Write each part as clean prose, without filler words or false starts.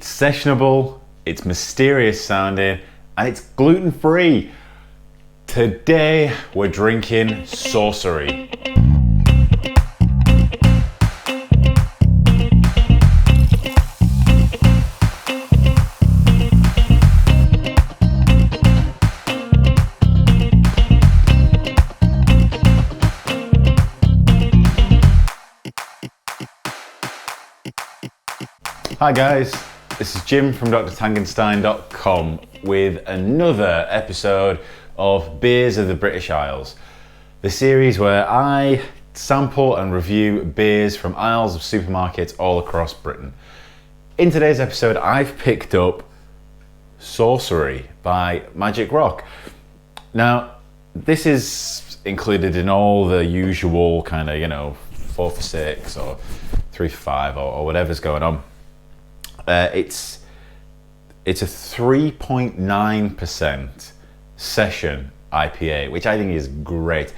It's sessionable, it's mysterious sounding, and it's gluten-free. Today, we're drinking Saucery. Hi guys, this is Jim from drtangenstein.com with another episode of Beers of the British Isles, the series where I sample and review beers from aisles of supermarkets all across Britain. In today's episode, I've picked up Saucery by Magic Rock. Now, this is included in all the usual kind of, 4 for 6 or 3 for 5 or whatever's going on. It's a 3.9% session IPA, which I think is great.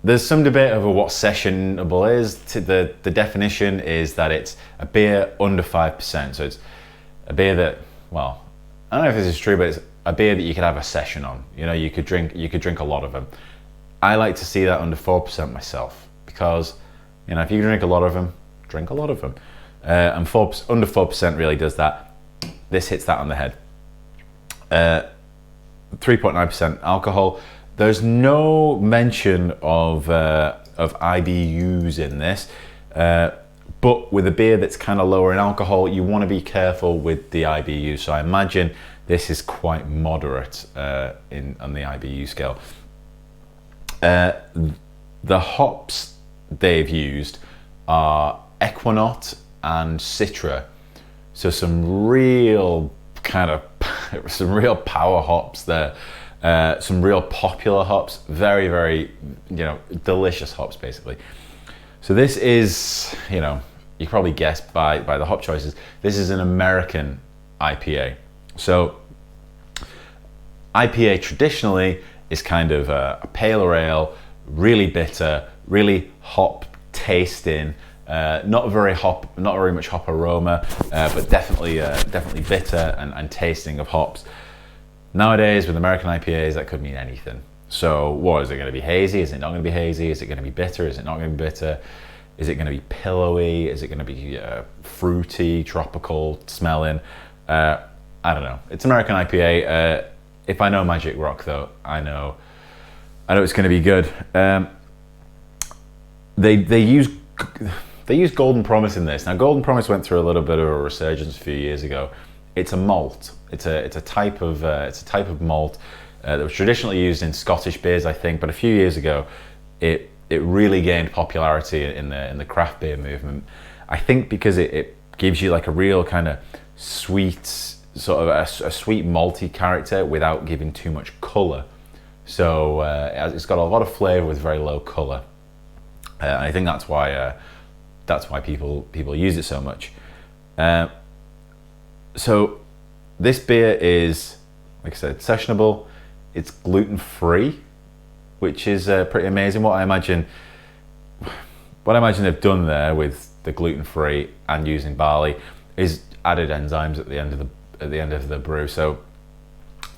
There's some debate over what sessionable is. The definition is that it's a beer under 5%. So it's a beer that, well, I don't know if this is true, but it's a beer that you could have a session on. You could drink a lot of them. I like to see that under 4% myself because, if you drink a lot of them, drink a lot of them. And under 4% really does that. This hits that on the head. 3.9% alcohol. There's no mention of IBUs in this, but with a beer that's kind of lower in alcohol, you want to be careful with the IBU. So I imagine this is quite moderate on the IBU scale. The hops they've used are Equinox and Citra, so some real power hops there, some real popular hops, very, very delicious hops basically. So this is, you probably guessed by the hop choices, this is an American IPA. So IPA traditionally is kind of a paler ale, really bitter, really hop tasting. Not very much hop aroma, but definitely bitter and tasting of hops. Nowadays, with American IPAs, that could mean anything. So, what is it going to be? Hazy? Is it not going to be hazy? Is it going to be bitter? Is it not going to be bitter? Is it going to be pillowy? Is it going to be fruity, tropical smelling? I don't know. It's American IPA. If I know Magic Rock, though, I know it's going to be good. They use Golden Promise in this. Now, Golden Promise went through a little bit of a resurgence a few years ago. It's a malt. It's a type of malt that was traditionally used in Scottish beers, I think. But a few years ago, it really gained popularity in the craft beer movement. I think because it gives you like a real kind of sweet, sort of a sweet malty character without giving too much color. So it's got a lot of flavor with very low color. And I think that's why people use it so much. So this beer is, like I said, sessionable. It's gluten-free, which is pretty amazing. What I imagine they've done there with the gluten-free and using barley is added enzymes at the end of the brew. So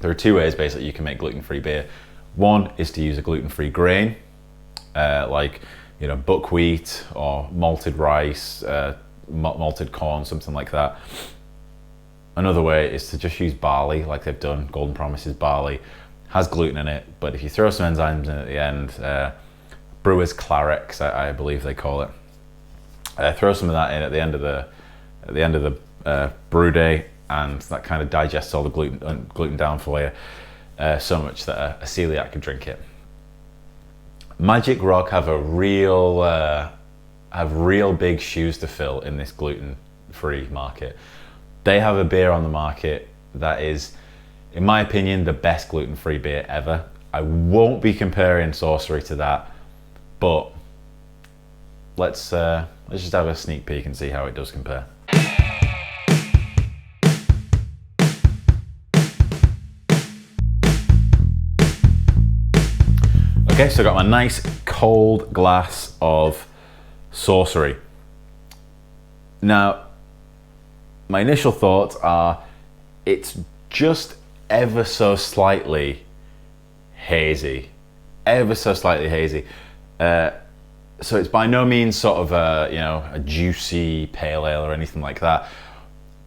there are 2 ways basically you can make gluten-free beer. One is to use a gluten-free grain, like buckwheat or malted rice, malted corn, something like that. Another way is to just use barley, like they've done. Golden Promise's barley has gluten in it, but if you throw some enzymes in at the end, brewer's claret, I believe they call it, throw some of that in at the end of the brew day, and that kind of digests all the gluten down for you so much that a celiac could drink it. Magic Rock have real big shoes to fill in this gluten-free market. They have a beer on the market that is, in my opinion, the best gluten-free beer ever. I won't be comparing Saucery to that, but let's just have a sneak peek and see how it does compare. Okay, so I got my nice cold glass of Saucery. Now, my initial thoughts are it's just ever so slightly hazy. Ever so slightly hazy. So it's by no means sort of a juicy pale ale or anything like that,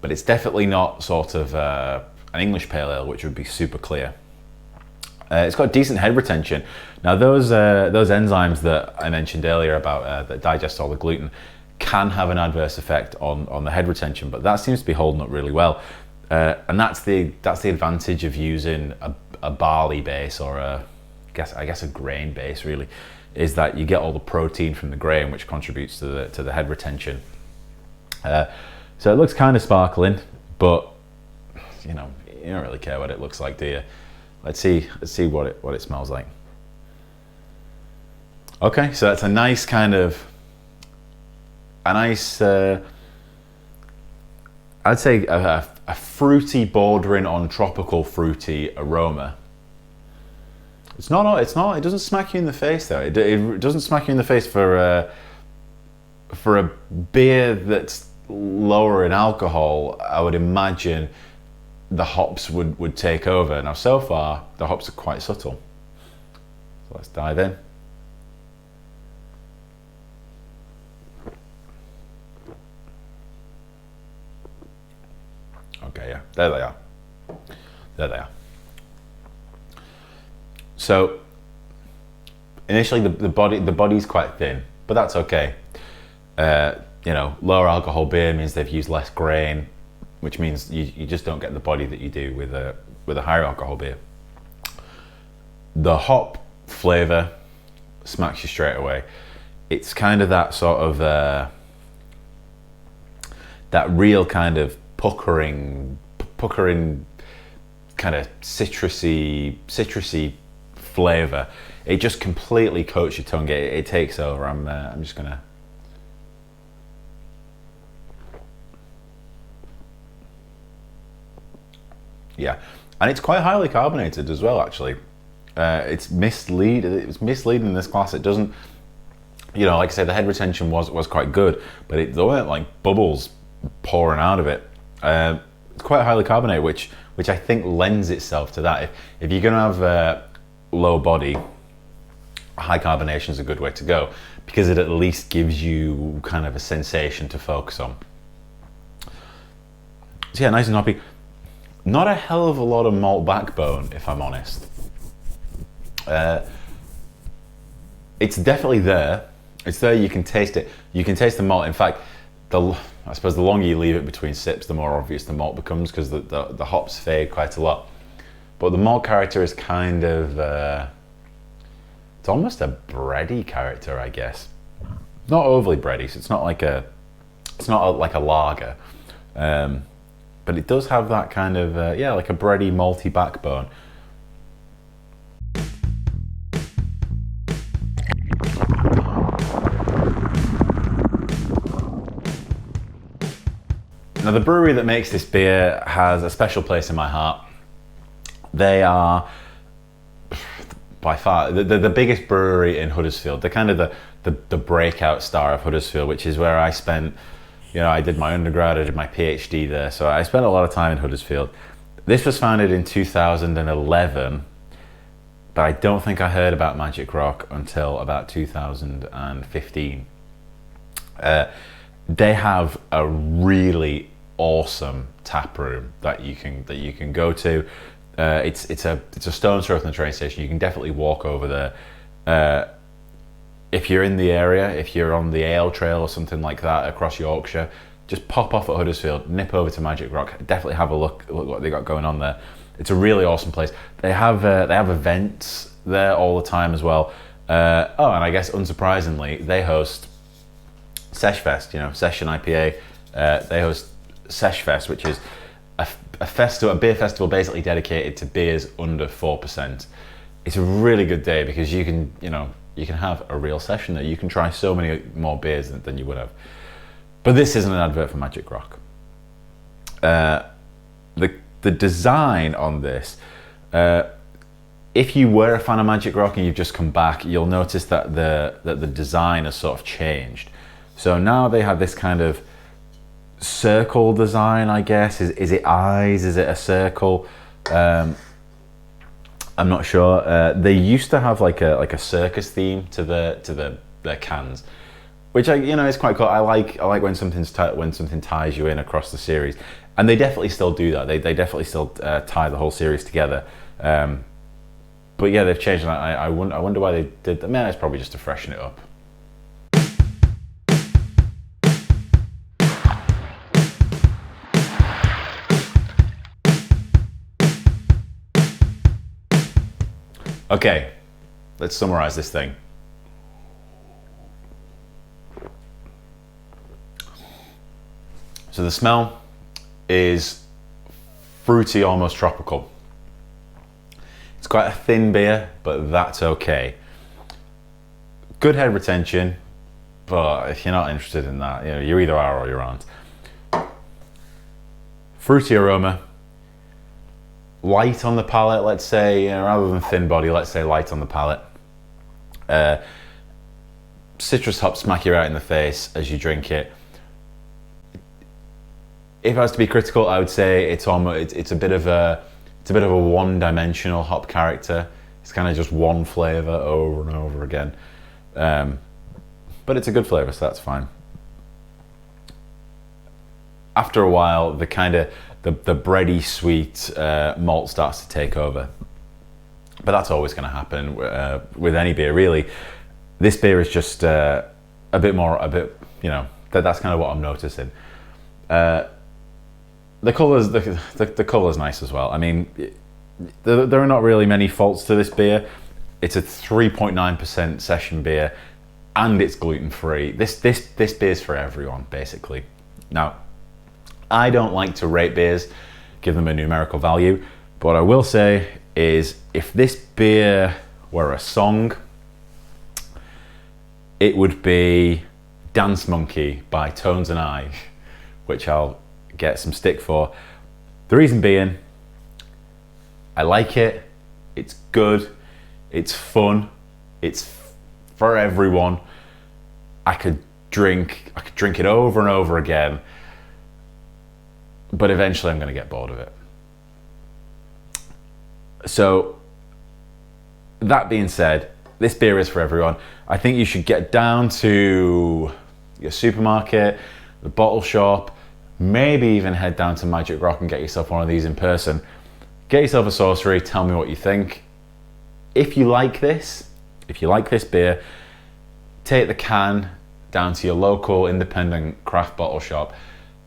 but it's definitely not sort of an English pale ale, which would be super clear. It's got decent head retention. Now those enzymes that I mentioned earlier about that digest all the gluten can have an adverse effect on the head retention, but that seems to be holding up really well. And that's the advantage of using a barley base, or I guess a grain base really, is that you get all the protein from the grain, which contributes to the head retention. So it looks kind of sparkling, but you don't really care what it looks like, do you? Let's see what it smells like. Okay, so that's a nice I'd say a fruity bordering on tropical fruity aroma. It doesn't smack you in the face though. It doesn't smack you in the face for a beer that's lower in alcohol. I would imagine the hops would take over. Now so far, the hops are quite subtle. So let's dive in. Okay, yeah, there they are. There they are. So initially the body's quite thin, but that's okay. Lower alcohol beer means they've used less grain, which means you just don't get the body that you do with a higher alcohol beer. The hop flavor smacks you straight away. It's kind of that sort of that real kind of puckering kind of citrusy flavor. It just completely coats your tongue. It takes over. I'm just gonna. Yeah, and it's quite highly carbonated as well. Actually, it's misleading. It's misleading in this class. It doesn't, like I said, the head retention was quite good, but there weren't like bubbles pouring out of it. It's quite highly carbonated, which I think lends itself to that. If you're gonna have low body, high carbonation is a good way to go, because it at least gives you kind of a sensation to focus on. So yeah, nice and hoppy. Not a hell of a lot of malt backbone, if I'm honest. It's definitely there. It's there. You can taste it. You can taste the malt. In fact, I suppose the longer you leave it between sips, the more obvious the malt becomes, because the hops fade quite a lot. But the malt character is kind of it's almost a bready character, I guess. Not overly bready, so it's not like a lager. But it does have that kind of, like a bready, malty backbone. Now the brewery that makes this beer has a special place in my heart. They are by far the biggest brewery in Huddersfield. They're kind of the breakout star of Huddersfield, which is where I spent, I did my undergrad, I did my PhD there, so I spent a lot of time in Huddersfield. This was founded in 2011, but I don't think I heard about Magic Rock until about 2015. They have a really awesome tap room that you can go to. It's a stone's throw from the train station. You can definitely walk over there. If you're in the area, if you're on the Ale Trail or something like that across Yorkshire, just pop off at Huddersfield, nip over to Magic Rock. Definitely have a look what they got going on there. It's a really awesome place. They have events there all the time as well. And I guess unsurprisingly, they host Sesh Fest. Session IPA. They host Sesh Fest, which is a beer festival basically dedicated to beers under 4%. It's a really good day because you can have a real session there. You can try so many more beers than you would have. But this isn't an advert for Magic Rock. The design on this, if you were a fan of Magic Rock and you've just come back, you'll notice that the design has sort of changed. So now they have this kind of circle design, I guess. Is it eyes? Is it a circle? I'm not sure. They used to have like a circus theme to their cans, which is quite cool. I like when something ties you in across the series, and they definitely still do that. They definitely still tie the whole series together. But yeah, they've changed. And I wonder why they did that. Man, it's probably just to freshen it up. Okay, let's summarize this thing. So the smell is fruity, almost tropical. It's quite a thin beer, but that's okay. Good head retention, but if you're not interested in that, you either are or you aren't. Fruity aroma. Light on the palate, let's say, rather than thin body, let's say light on the palate. Citrus hops smack you right in the face as you drink it. If I was to be critical, I would say it's a bit of a one-dimensional hop character. It's kind of just one flavor over and over again, but it's a good flavor, so that's fine. After a while, the bready sweet malt starts to take over, but that's always going to happen with any beer, really. This beer is just a bit more, that's kind of what I'm noticing. The color's nice as well. I mean, there are not really many faults to this beer. It's a 3.9% session beer, and it's gluten-free. This beer's for everyone, basically. Now, I don't like to rate beers, give them a numerical value, but what I will say is, if this beer were a song, it would be Dance Monkey by Tones and I, which I'll get some stick for. The reason being, I like it, it's good, it's fun, it's for everyone. I could drink it over and over again, but eventually I'm going to get bored of it. So that being said, this beer is for everyone. I think you should get down to your supermarket, the bottle shop, maybe even head down to Magic Rock and get yourself one of these in person. Get yourself a Saucery, tell me what you think. If you like this beer, take the can down to your local independent craft bottle shop,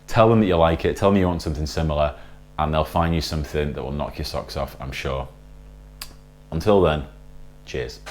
tell them that you like it, tell them you want something similar, and they'll find you something that will knock your socks off, I'm sure. Until then, cheers.